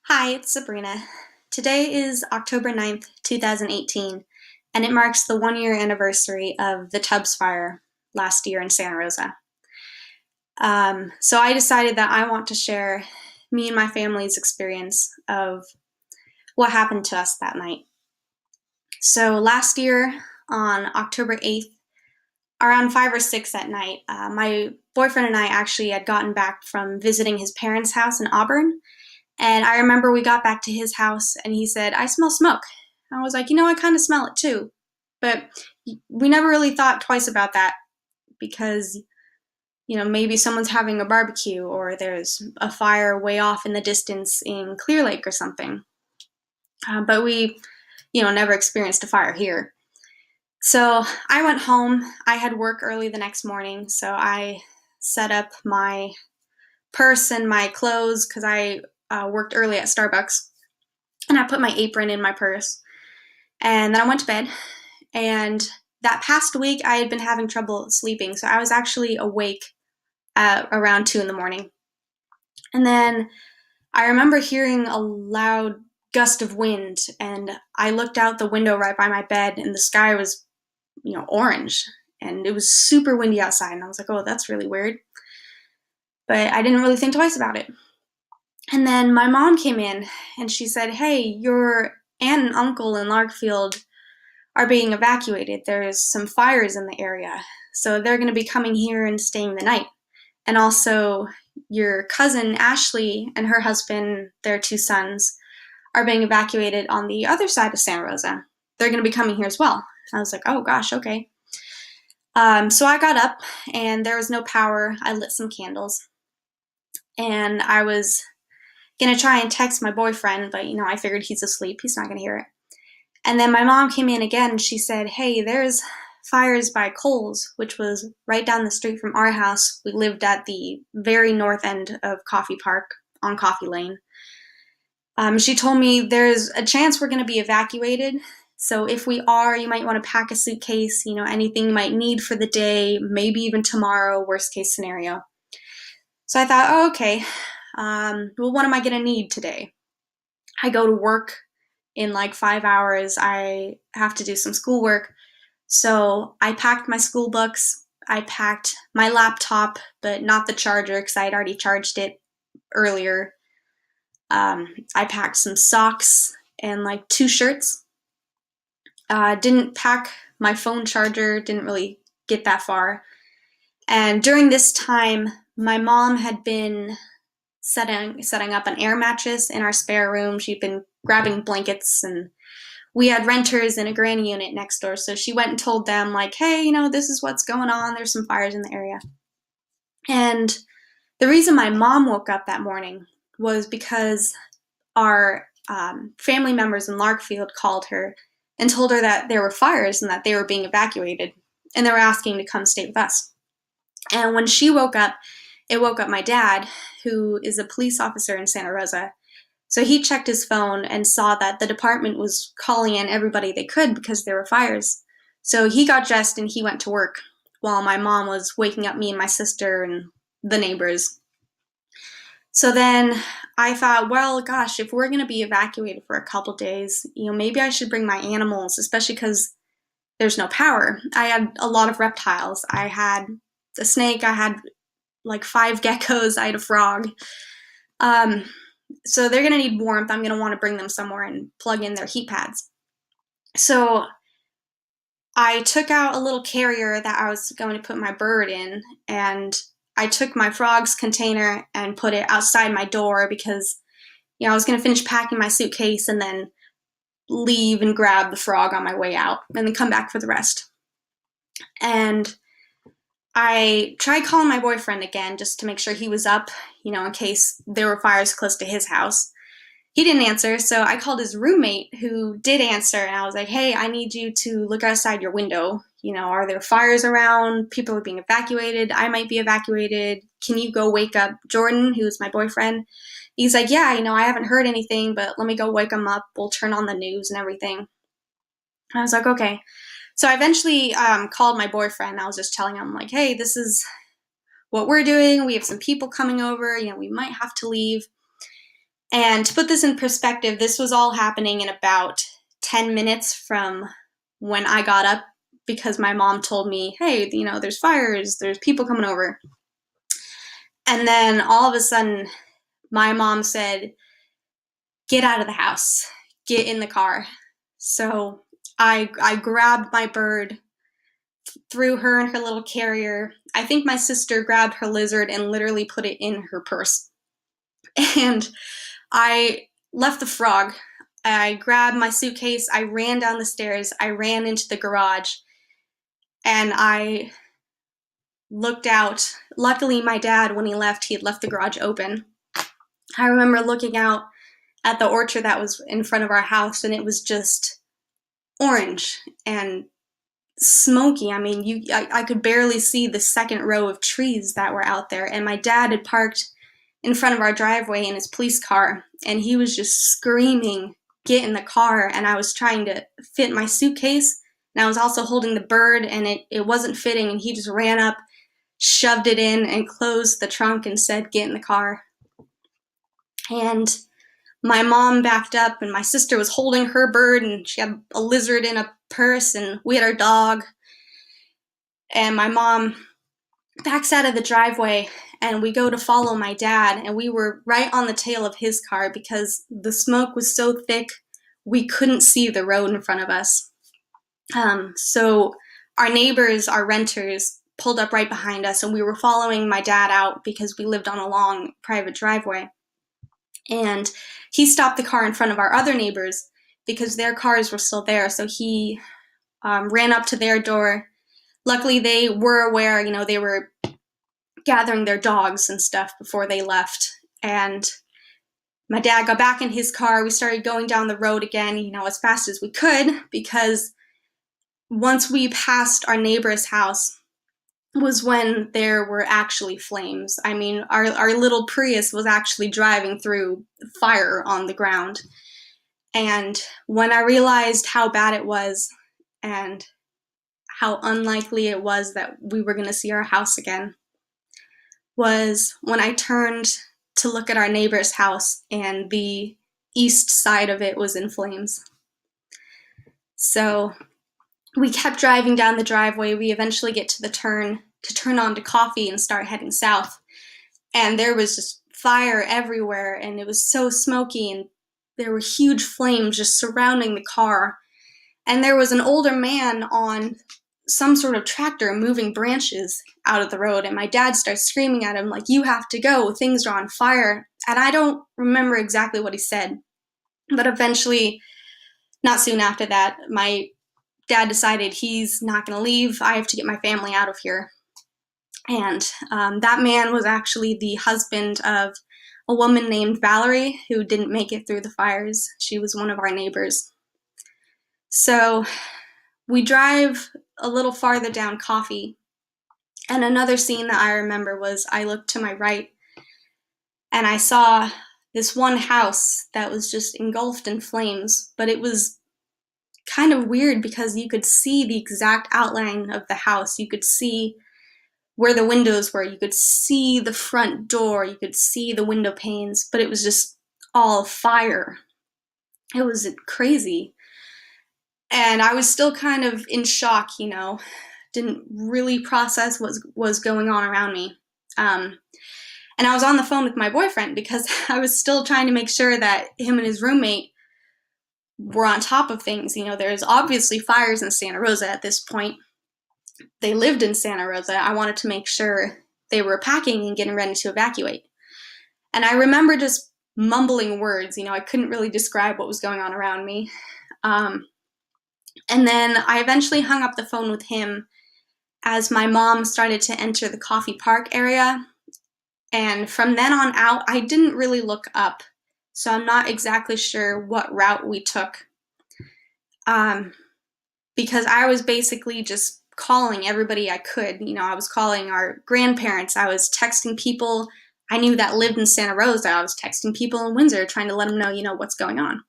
Hi, it's Sabrina. Today is October 9th, 2018, and it marks the 1 year anniversary of the Tubbs fire last year in Santa Rosa. So I decided that I want to share me and my family's experience of what happened to us that night. So last year on October 8th, around 5 or 6 at night, my boyfriend and I actually had gotten back from visiting his parents' house in Auburn. And I remember we got back to his house and he said, "I smell smoke." And I was like, I kind of smell it too. But we never really thought twice about that because, maybe someone's having a barbecue or there's a fire way off in the distance in Clear Lake or something. But we, never experienced a fire here. So I went home. I had work early the next morning. So I set up my purse and my clothes because I worked early at Starbucks, and I put my apron in my purse, and then I went to bed. And that past week I had been having trouble sleeping, so I was actually awake at around 2 in the morning. And then I remember hearing a loud gust of wind, and I looked out the window right by my bed, and the sky was, orange, and it was super windy outside, and I was like, oh, that's really weird. But I didn't really think twice about it. And then my mom came in and she said, "Hey, your aunt and uncle in Larkfield are being evacuated. There's some fires in the area. So they're going to be coming here and staying the night. And also, your cousin Ashley and her husband, their 2 sons, are being evacuated on the other side of Santa Rosa. They're going to be coming here as well." I was like, oh gosh, okay. So I got up and there was no power. I lit some candles and I was gonna try and text my boyfriend, but I figured he's asleep. He's not gonna hear it. And then my mom came in again and she said, "Hey, there's fires by Coles," which was right down the street from our house. We lived at the very north end of Coffee Park on Coffee Lane. She told me there's a chance we're gonna be evacuated. So if we are, you might want to pack a suitcase, anything you might need for the day, maybe even tomorrow, worst case scenario. So I thought, oh, okay. Well, what am I going to need today? I go to work in like 5 hours. I have to do some schoolwork. So I packed my school books. I packed my laptop, but not the charger because I had already charged it earlier. I packed some socks and like 2 shirts. Didn't pack my phone charger, didn't really get that far. And during this time, my mom had been setting up an air mattress in our spare room. She'd been grabbing blankets, and we had renters in a granny unit next door. So she went and told them, like, "Hey, this is what's going on. There's some fires in the area." And the reason my mom woke up that morning was because our family members in Larkfield called her and told her that there were fires and that they were being evacuated, and they were asking to come stay with us. And when she woke up, it woke up my dad, who is a police officer in Santa Rosa. So he checked his phone and saw that the department was calling in everybody they could because there were fires. So he got dressed and he went to work while my mom was waking up me and my sister and the neighbors. So then I thought, well, gosh, if we're going to be evacuated for a couple days, maybe I should bring my animals, especially because there's no power. I had a lot of reptiles. I had a snake. I had like 5 geckos. I had a frog. So they're going to need warmth. I'm going to want to bring them somewhere and plug in their heat pads. So I took out a little carrier that I was going to put my bird in, and I took my frog's container and put it outside my door because, I was going to finish packing my suitcase and then leave and grab the frog on my way out and then come back for the rest. And I tried calling my boyfriend again just to make sure he was up, in case there were fires close to his house. He didn't answer, so I called his roommate, who did answer, and I was like, "Hey, I need you to look outside your window. Are there fires around? People are being evacuated. I might be evacuated. Can you go wake up Jordan, who's my boyfriend?" He's like, "Yeah, I haven't heard anything, but let me go wake him up. We'll turn on the news and everything." And I was like, okay. So I eventually called my boyfriend. I was just telling him, like, "Hey, this is what we're doing. We have some people coming over. We might have to leave." And to put this in perspective, this was all happening in about 10 minutes from when I got up, because my mom told me, hey, there's fires, there's people coming over. And then all of a sudden, my mom said, get out of the house, get in the car. So I grabbed my bird, threw her in her little carrier. I think my sister grabbed her lizard and literally put it in her purse. And I left the frog. I grabbed my suitcase, I ran down the stairs, I ran into the garage, and I looked out. Luckily, my dad, when he had left the garage open. I remember looking out at the orchard that was in front of our house, and it was just orange and smoky. I mean, I could barely see the second row of trees that were out there, and my dad had parked in front of our driveway in his police car, and he was just screaming, get in the car, and I was trying to fit my suitcase, and I was also holding the bird, and it wasn't fitting, and he just ran up, shoved it in, and closed the trunk and said, get in the car. And my mom backed up, and my sister was holding her bird, and she had a lizard in a purse, and we had our dog. And my mom backs out of the driveway, and we go to follow my dad, and we were right on the tail of his car because the smoke was so thick we couldn't see the road in front of us. So our neighbors, our renters, pulled up right behind us, and we were following my dad out because we lived on a long private driveway. And he stopped the car in front of our other neighbors because their cars were still there, so he ran up to their door. Luckily, they were aware, they were gathering their dogs and stuff before they left. And my dad got back in his car. We started going down the road again, as fast as we could, because once we passed our neighbor's house was when there were actually flames. I mean, our little Prius was actually driving through fire on the ground. And when I realized how bad it was and how unlikely it was that we were going to see our house again, was when I turned to look at our neighbor's house and the east side of it was in flames. So we kept driving down the driveway. We eventually get to the turn to turn on to Coffee and start heading south. And there was just fire everywhere, and it was so smoky, and there were huge flames just surrounding the car. And there was an older man on some sort of tractor moving branches out of the road, and my dad starts screaming at him, like, you have to go, things are on fire. And I don't remember exactly what he said, but eventually, not soon after that, my dad decided he's not going to leave. I have to get my family out of here. And that man was actually the husband of a woman named Valerie who didn't make it through the fires. She was one of our neighbors. So we drive a little farther down Coffee, and another scene that I remember was I looked to my right and I saw this one house that was just engulfed in flames, but it was kind of weird because you could see the exact outline of the house. You could see where the windows were, you could see the front door, you could see the window panes, but it was just all fire. It was crazy. And I was still kind of in shock, didn't really process what was going on around me. And I was on the phone with my boyfriend because I was still trying to make sure that him and his roommate were on top of things. There's obviously fires in Santa Rosa at this point. They lived in Santa Rosa. I wanted to make sure they were packing and getting ready to evacuate. And I remember just mumbling words. I couldn't really describe what was going on around me. And then I eventually hung up the phone with him as my mom started to enter the Coffee Park area. And from then on out, I didn't really look up. So I'm not exactly sure what route we took. Because I was basically just calling everybody I could. I was calling our grandparents. I was texting people I knew that lived in Santa Rosa. I was texting people in Windsor trying to let them know, what's going on.